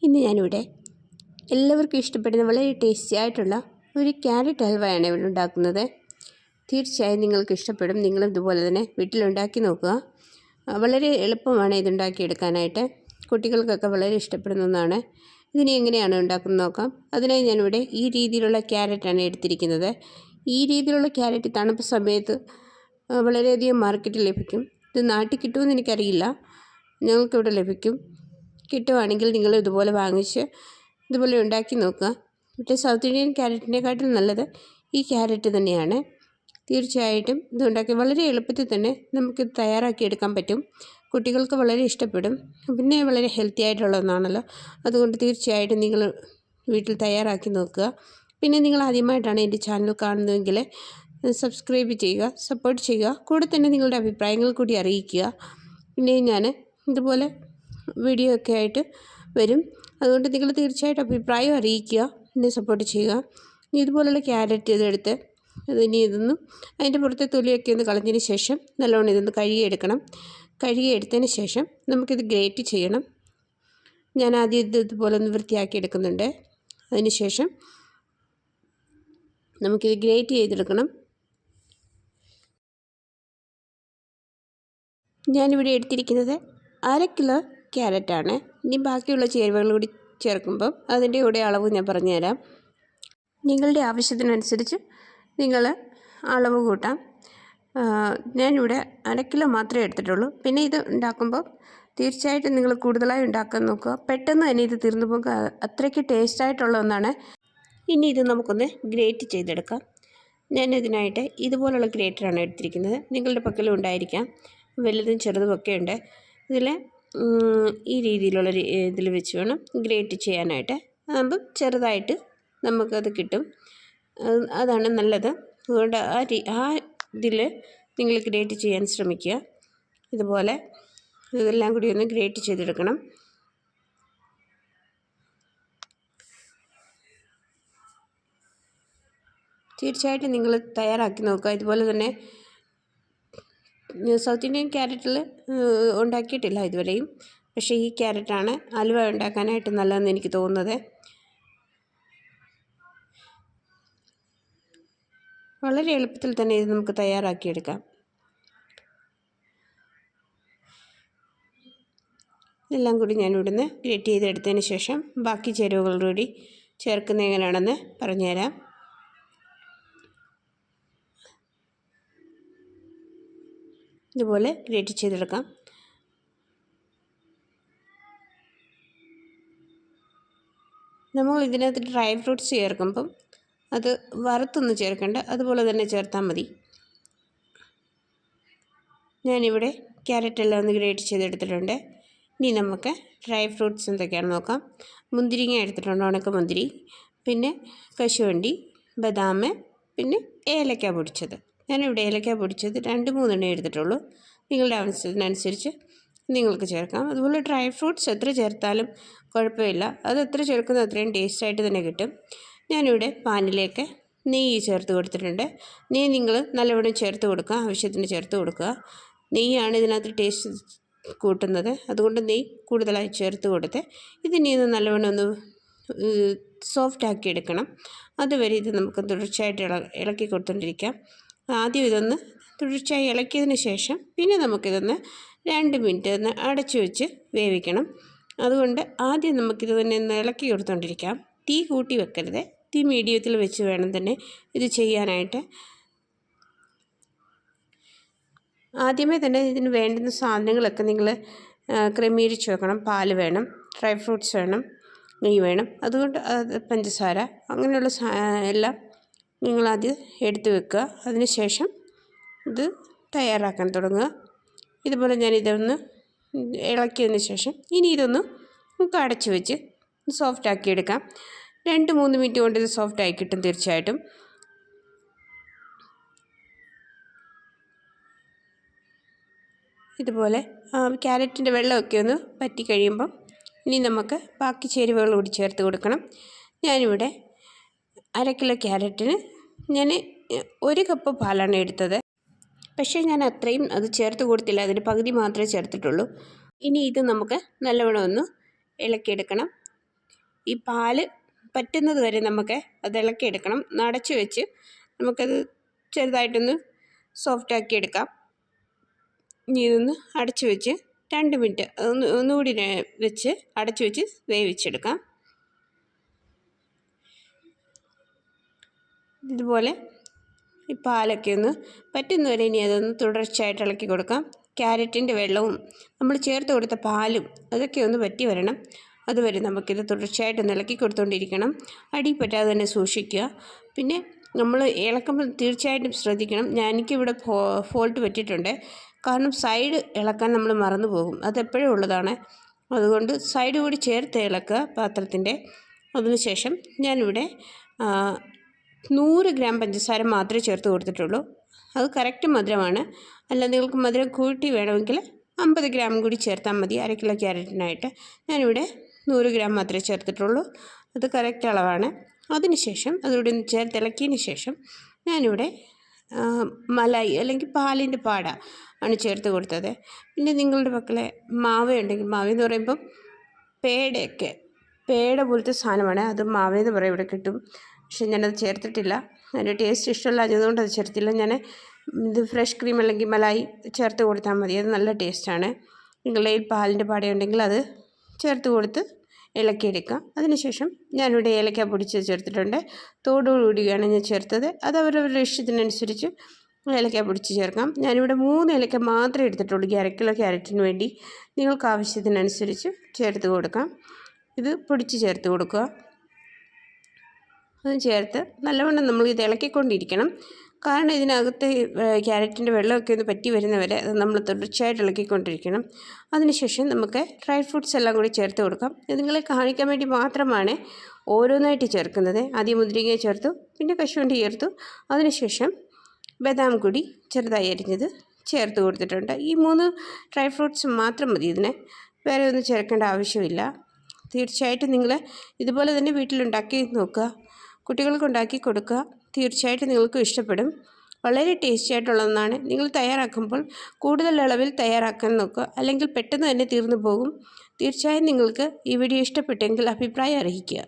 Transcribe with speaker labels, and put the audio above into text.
Speaker 1: ഇന്ന് ഞാനിവിടെ എല്ലാവർക്കും ഇഷ്ടപ്പെടുന്ന വളരെ ടേസ്റ്റി ആയിട്ടുള്ള ഒരു ക്യാരറ്റ് ഹൽവയാണ് ഇവിടെ ഉണ്ടാക്കുന്നത്. തീർച്ചയായും നിങ്ങൾക്ക് ഇഷ്ടപ്പെടും. നിങ്ങളും ഇതുപോലെ തന്നെ വീട്ടിലുണ്ടാക്കി നോക്കുക. വളരെ എളുപ്പമാണ് ഇതുണ്ടാക്കിയെടുക്കാനായിട്ട്. കുട്ടികൾക്കൊക്കെ വളരെ ഇഷ്ടപ്പെടുന്ന ഒന്നാണ്. ഇതിനെ എങ്ങനെയാണ് ഉണ്ടാക്കുന്നത് നോക്കാം. അതിനായി ഞാനിവിടെ ഈ രീതിയിലുള്ള ക്യാരറ്റാണ് എടുത്തിരിക്കുന്നത്. ഈ രീതിയിലുള്ള ക്യാരറ്റ് തണുപ്പ് സമയത്ത് വളരെയധികം മാർക്കറ്റിൽ ലഭിക്കും. ഇത് നാട്ടിൽ കിട്ടുമെന്ന് എനിക്കറിയില്ല. ഞങ്ങൾക്കിവിടെ ലഭിക്കും. കിട്ടുവാണെങ്കിൽ നിങ്ങൾ ഇതുപോലെ വാങ്ങിച്ച് ഇതുപോലെ ഉണ്ടാക്കി നോക്കുക. മറ്റേ സൗത്ത് ഇന്ത്യൻ ക്യാരറ്റിനെക്കാട്ടിലും നല്ലത് ഈ ക്യാരറ്റ് തന്നെയാണ്. തീർച്ചയായിട്ടും ഇതുണ്ടാക്കി വളരെ എളുപ്പത്തിൽ തന്നെ നമുക്ക് തയ്യാറാക്കി എടുക്കാൻ പറ്റും. കുട്ടികൾക്ക് വളരെ ഇഷ്ടപ്പെടും. പിന്നെ വളരെ ഹെൽത്തി ആയിട്ടുള്ള ഒന്നാണല്ലോ. അതുകൊണ്ട് തീർച്ചയായിട്ടും നിങ്ങൾ വീട്ടിൽ തയ്യാറാക്കി നോക്കുക. പിന്നെ നിങ്ങൾ ആദ്യമായിട്ടാണ് എൻ്റെ ചാനൽ കാണുന്നതെങ്കിൽ സബ്സ്ക്രൈബ് ചെയ്യുക, സപ്പോർട്ട് ചെയ്യുക. കൂടെ തന്നെ നിങ്ങളുടെ അഭിപ്രായങ്ങൾ കൂടി അറിയിക്കുക. പിന്നെ ഞാൻ ഇതുപോലെ വീഡിയോ ഒക്കെ ആയിട്ട് വരും. അതുകൊണ്ട് നിങ്ങൾ തീർച്ചയായിട്ടും അഭിപ്രായം അറിയിക്കുക, എന്നെ സപ്പോർട്ട് ചെയ്യുക. ഇതുപോലുള്ള ക്യാരറ്റ് ഇതെടുത്ത് ഇതൊന്നും അതിൻ്റെ പുറത്തെ തൊലിയൊക്കെ ഒന്ന് കളഞ്ഞതിന് ശേഷം നല്ലോണം ഇതൊന്ന് കഴുകിയെടുക്കണം. കഴുകിയെടുത്തതിന് ശേഷം നമുക്കിത് ഗ്രേറ്റ് ചെയ്യണം. ഞാൻ ആദ്യം ഇതുപോലെ ഒന്ന് വൃത്തിയാക്കി എടുക്കുന്നുണ്ട്. അതിന് ശേഷം നമുക്കിത് ഗ്രേറ്റ് ചെയ്തെടുക്കണം. ഞാനിവിടെ എടുത്തിരിക്കുന്നത് 1/2 കിലോ ക്യാരറ്റാണ്. ഇനി ബാക്കിയുള്ള ചേരുവകൾ കൂടി ചേർക്കുമ്പം അതിൻ്റെ കൂടെ അളവ് ഞാൻ പറഞ്ഞുതരാം. നിങ്ങളുടെ ആവശ്യത്തിനനുസരിച്ച് നിങ്ങൾ അളവ് കൂട്ടാം. ഞാനിവിടെ 1/2 കിലോ മാത്രമേ എടുത്തിട്ടുള്ളൂ. പിന്നെ ഇത് ഉണ്ടാക്കുമ്പോൾ തീർച്ചയായിട്ടും നിങ്ങൾ കൂടുതലായി ഉണ്ടാക്കാൻ നോക്കുക. പെട്ടെന്ന് തന്നെ ഇത് തീർന്നു പോകുക. അത്രയ്ക്ക് ടേസ്റ്റായിട്ടുള്ള ഒന്നാണ്. ഇനി ഇത് നമുക്കൊന്ന് ഗ്രേറ്റ് ചെയ്തെടുക്കാം. ഞാൻ ഇതിനായിട്ട് ഇതുപോലുള്ള ഗ്രേറ്ററാണ് എടുത്തിരിക്കുന്നത്. നിങ്ങളുടെ പക്കലും ഉണ്ടായിരിക്കാം. വലുതും ചെറുതും ഒക്കെ ഉണ്ട്. ഇതിൽ ഈ രീതിയിലുള്ള ഇതിൽ വെച്ച് വേണം ഗ്രേറ്റ് ചെയ്യാനായിട്ട്. ആകുമ്പം ചെറുതായിട്ട് നമുക്കത് കിട്ടും. അതാണ് നല്ലത്. അതുകൊണ്ട് ആ ഇതിൽ നിങ്ങൾ ഗ്രേറ്റ് ചെയ്യാൻ ശ്രമിക്കുക. ഇതുപോലെ ഇതെല്ലാം കൂടി ഒന്ന് ഗ്രേറ്റ് ചെയ്തെടുക്കണം. തീർച്ചയായിട്ടും നിങ്ങൾ തയ്യാറാക്കി നോക്കുക. ഇതുപോലെ തന്നെ സൗത്ത് ഇന്ത്യൻ ക്യാരറ്റിൽ ഉണ്ടാക്കിയിട്ടില്ല ഇതുവരെയും. പക്ഷേ ഈ ക്യാരറ്റാണ് ഹൽവ ഉണ്ടാക്കാനായിട്ട് നല്ലതെന്ന് എനിക്ക് തോന്നുന്നത്. വളരെ എളുപ്പത്തിൽ തന്നെ ഇത് നമുക്ക് തയ്യാറാക്കിയെടുക്കാം. ഇതെല്ലാം കൂടി ഞാൻ ഇവിടുന്ന് ഗ്രേറ്റ് ചെയ്തെടുത്തതിന് ശേഷം ബാക്കി ചേരുവകൾ കൂടി ചേർക്കുന്നത് എങ്ങനെയാണെന്ന് പറഞ്ഞുതരാം. ഇതുപോലെ ഗ്രേറ്റ് ചെയ്തെടുക്കാം. നമ്മൾ ഇതിനകത്ത് ഡ്രൈ ഫ്രൂട്ട്സ് ചേർക്കുമ്പം അത് വറുത്തൊന്നും ചേർക്കേണ്ട, അതുപോലെ തന്നെ ചേർത്താൽ മതി. ഞാനിവിടെ ക്യാരറ്റെല്ലാം ഒന്ന് ഗ്രേറ്റ് ചെയ്തെടുത്തിട്ടുണ്ട്. ഇനി നമുക്ക് ഡ്രൈ ഫ്രൂട്ട്സ് എന്തൊക്കെയാണെന്ന് നോക്കാം. മുന്തിരിങ്ങ എടുത്തിട്ടുണ്ട്, ഉണക്കമുന്തിരി, പിന്നെ കശുവണ്ടി, ബദാം, പിന്നെ ഏലക്ക പൊടിച്ചത്. ഞാനിവിടെ ഏലക്ക പൊടിച്ചത് 2-3 എണ്ണേ എടുത്തിട്ടുള്ളൂ. നിങ്ങളുടെ ആവശ്യത്തിനനുസരിച്ച് നിങ്ങൾക്ക് ചേർക്കാം. അതുപോലെ ഡ്രൈ ഫ്രൂട്ട്സ് എത്ര ചേർത്താലും കുഴപ്പമില്ല. അത് എത്ര ചേർക്കുന്നത് അത്രയും ടേസ്റ്റായിട്ട് തന്നെ കിട്ടും. ഞാനിവിടെ പാനിലേക്ക് നെയ്യ് ചേർത്ത് കൊടുത്തിട്ടുണ്ട്. നെയ്യ് നിങ്ങൾ നല്ലവണ്ണം ചേർത്ത് കൊടുക്കുക, ആവശ്യത്തിന് ചേർത്ത് കൊടുക്കുക. നെയ്യാണ് ഇതിനകത്ത് ടേസ്റ്റ് കൂട്ടുന്നത്. അതുകൊണ്ട് നെയ്യ് കൂടുതലായി ചേർത്ത് കൊടുത്ത് ഇതിനെ ഒന്ന് നല്ലവണ്ണം ഒന്ന് സോഫ്റ്റാക്കി എടുക്കണം. അതുവരെ ഇത് നമുക്ക് തുടർച്ചയായിട്ട് ഇളക്കി കൊടുത്തുകൊണ്ടിരിക്കാം. ആദ്യം ഇതൊന്ന് തുടർച്ചയായി ഇളക്കിയതിന് ശേഷം പിന്നെ നമുക്കിതൊന്ന് 2 മിനിറ്റ് ഒന്ന് അടച്ചു വെച്ച് വേവിക്കണം. അതുകൊണ്ട് ആദ്യം നമുക്കിത് തന്നെ ഒന്ന് ഇളക്കി കൊടുത്തുകൊണ്ടിരിക്കാം. തീ കൂട്ടി വെക്കരുത്. തീ മീഡിയത്തിൽ വെച്ച് വേണം തന്നെ ഇത് ചെയ്യാനായിട്ട്. ആദ്യമേ തന്നെ ഇതിന് വേണ്ടുന്ന സാധനങ്ങളൊക്കെ നിങ്ങൾ ക്രമീകരിച്ച് വെക്കണം. പാൽ വേണം, ഡ്രൈ ഫ്രൂട്ട്സ് വേണം, നെയ്യ് വേണം, അതുകൊണ്ട് പഞ്ചസാര, അങ്ങനെയുള്ള എല്ലാം നിങ്ങളാദ്യം എടുത്ത് വെക്കുക. അതിന് ശേഷം ഇത് തയ്യാറാക്കാൻ തുടങ്ങുക. ഇതുപോലെ ഞാനിതൊന്ന് ഇളക്കിയതിന് ശേഷം ഇനി ഇതൊന്ന് നമുക്ക് അടച്ച് വെച്ച് സോഫ്റ്റാക്കി എടുക്കാം. 2-3 മിനിറ്റ് കൊണ്ട് ഇത് സോഫ്റ്റായി കിട്ടും തീർച്ചയായിട്ടും. ഇതുപോലെ ക്യാരറ്റിൻ്റെ വെള്ളമൊക്കെ ഒന്ന് വറ്റി കഴിയുമ്പം ഇനി നമുക്ക് ബാക്കി ചേരുവകൾ കൂടി ചേർത്ത് കൊടുക്കണം. ഞാനിവിടെ 1/2 കിലോ ക്യാരറ്റിന് ഞാൻ 1 കപ്പ് പാലാണ് എടുത്തത്. പക്ഷേ ഞാൻ അത്രയും അത് ചേർത്ത് കൊടുത്തില്ല. അതിൻ്റെ പകുതി മാത്രമേ ചേർത്തിട്ടുള്ളൂ. ഇനി ഇത് നമുക്ക് നല്ലവണ്ണം ഒന്ന് ഇളക്കിയെടുക്കണം. ഈ പാല് പറ്റുന്നത് വരെ നമുക്ക് അത് ഇളക്കിയെടുക്കണം. അടച്ചു വെച്ച് നമുക്കത് ചെറുതായിട്ടൊന്ന് സോഫ്റ്റാക്കി എടുക്കാം. ഇനി ഇതൊന്ന് അടച്ചു വെച്ച് 2 മിനിറ്റ് ഒന്നുകൂടി വെച്ച് അടച്ചു വെച്ച് വേവിച്ചെടുക്കാം. ഇതുപോലെ ഈ പാലൊക്കെ ഒന്ന് പറ്റുന്നവരെ ഇനി അതൊന്ന് തുടർച്ചയായിട്ട് ഇളക്കി കൊടുക്കാം. ക്യാരറ്റിൻ്റെ വെള്ളവും നമ്മൾ ചേർത്ത് കൊടുത്ത പാലും അതൊക്കെ ഒന്ന് വറ്റി വരണം. അതുവരെ നമുക്കിത് തുടർച്ചയായിട്ടൊന്ന് ഇളക്കി കൊടുത്തുകൊണ്ടിരിക്കണം. അടി പറ്റാതെ തന്നെ സൂക്ഷിക്കുക. പിന്നെ നമ്മൾ ഇളക്കുമ്പോൾ തീർച്ചയായിട്ടും ശ്രദ്ധിക്കണം. എനിക്കിവിടെ ഫോൾട്ട് പറ്റിയിട്ടുണ്ട്. കാരണം സൈഡ് ഇളക്കാൻ നമ്മൾ മറന്നു പോകും. അതെപ്പോഴും ഉള്ളതാണ്. അതുകൊണ്ട് സൈഡ് കൂടി ചേർത്ത് ഇളക്കുക പാത്രത്തിൻ്റെ. അതിനുശേഷം ഞാനിവിടെ 100 ഗ്രാം പഞ്ചസാര മാത്രമേ ചേർത്ത് കൊടുത്തിട്ടുള്ളൂ. അത് കറക്റ്റ് മധുരമാണ്. അല്ല നിങ്ങൾക്ക് മധുരം കൂട്ടി വേണമെങ്കിൽ 50 ഗ്രാം കൂടി ചേർത്താൽ മതി. 1 കിലോ ക്യാരറ്റിനായിട്ട് ഞാനിവിടെ 100 ഗ്രാം മാത്രമേ ചേർത്തിട്ടുള്ളൂ. അത് കറക്റ്റ് അളവാണ്. അതിനുശേഷം അതുകൂടി ഒന്ന് ചേർത്തിളക്കിയതിന് ശേഷം ഞാനിവിടെ മലായി അല്ലെങ്കിൽ പാലിൻ്റെ പാട ആണ് ചേർത്ത് കൊടുത്തത്. പിന്നെ നിങ്ങളുടെ പക്കലെ മാവ ഉണ്ടെങ്കിൽ, മാവെന്ന് പറയുമ്പം പേട പോലത്തെ സാധനമാണ്. അത് മാവെന്ന് പറയും, ഇവിടെ കിട്ടും. പക്ഷെ ഞാനത് ചേർത്തിട്ടില്ല. അതിൻ്റെ ടേസ്റ്റ് ഇഷ്ടമില്ലാഞ്ഞതുകൊണ്ട് അത് ചേർത്തില്ല. ഞാൻ ഇത് ഫ്രഷ് ക്രീം അല്ലെങ്കിൽ മലായി ചേർത്ത് കൊടുത്താൽ മതി. അത് നല്ല ടേസ്റ്റാണ്. നിങ്ങളുടെ കയ്യിൽ പാലിൻ്റെ പാടയുണ്ടെങ്കിൽ അത് ചേർത്ത് കൊടുത്ത് ഇളക്കിയെടുക്കാം. അതിനുശേഷം ഞാനിവിടെ ഏലക്ക പൊടിച്ച് ചേർത്തിട്ടുണ്ട്. തോടുകൂടിയാണ് ഞാൻ ചേർത്തത്. അത് അവരവരുടെ ഇഷ്ടത്തിനനുസരിച്ച് ഏലക്ക പൊടിച്ച് ചേർക്കാം. ഞാനിവിടെ 3 ഏലക്ക മാത്രമേ എടുത്തിട്ടുള്ളൂ 1 കിലോ ക്യാരറ്റിന് വേണ്ടി. നിങ്ങൾക്ക് ആവശ്യത്തിനനുസരിച്ച് ചേർത്ത് കൊടുക്കാം. ഇത് പൊടിച്ച് ചേർത്ത് കൊടുക്കുക. അത് ചേർത്ത് നല്ലവണ്ണം നമ്മൾ ഇത് ഇളക്കിക്കൊണ്ടിരിക്കണം. കാരണം ഇതിനകത്ത് ക്യാരറ്റിൻ്റെ വെള്ളമൊക്കെ ഒന്ന് പറ്റി വരുന്നവരെ അത് നമ്മൾ തുടർച്ചയായിട്ട് ഇളക്കിക്കൊണ്ടിരിക്കണം. അതിനുശേഷം നമുക്ക് ഡ്രൈ ഫ്രൂട്ട്സ് എല്ലാം കൂടി ചേർത്ത് കൊടുക്കാം. ഇത് നിങ്ങളെ കാണിക്കാൻ വേണ്ടി മാത്രമാണ് ഓരോന്നായിട്ട് ചേർക്കുന്നത്. ആദ്യം മുന്തിരിങ്ങ ചേർത്തു, പിന്നെ കശുവണ്ടി ചേർത്തു, അതിനുശേഷം ബദാം കൂടി ചെറുതായി അരിഞ്ഞത് ചേർത്ത് കൊടുത്തിട്ടുണ്ട്. ഈ 3 ഡ്രൈ ഫ്രൂട്ട്സ് മാത്രം മതി ഇതിന്. വേറെ ഒന്നും ചേർക്കേണ്ട ആവശ്യമില്ല. തീർച്ചയായിട്ടും നിങ്ങൾ ഇതുപോലെ തന്നെ വീട്ടിലുണ്ടാക്കി നോക്കുക. കുട്ടികൾക്ക് ഉണ്ടാക്കി കൊടുക്കുക. തീർച്ചയായിട്ടും നിങ്ങൾക്ക് ഇഷ്ടപ്പെടും. വളരെ ടേസ്റ്റി ആയിട്ടുള്ള ഒന്നാണ്. നിങ്ങൾ തയ്യാറാക്കുമ്പോൾ കൂടുതൽ അളവിൽ തയ്യാറാക്കാൻ നോക്കുക. അല്ലെങ്കിൽ പെട്ടെന്ന് തന്നെ തീർന്നു പോകും. തീർച്ചയായും നിങ്ങൾക്ക് ഈ വീഡിയോ ഇഷ്ടപ്പെട്ടെങ്കിൽ അഭിപ്രായം അറിയിക്കുക.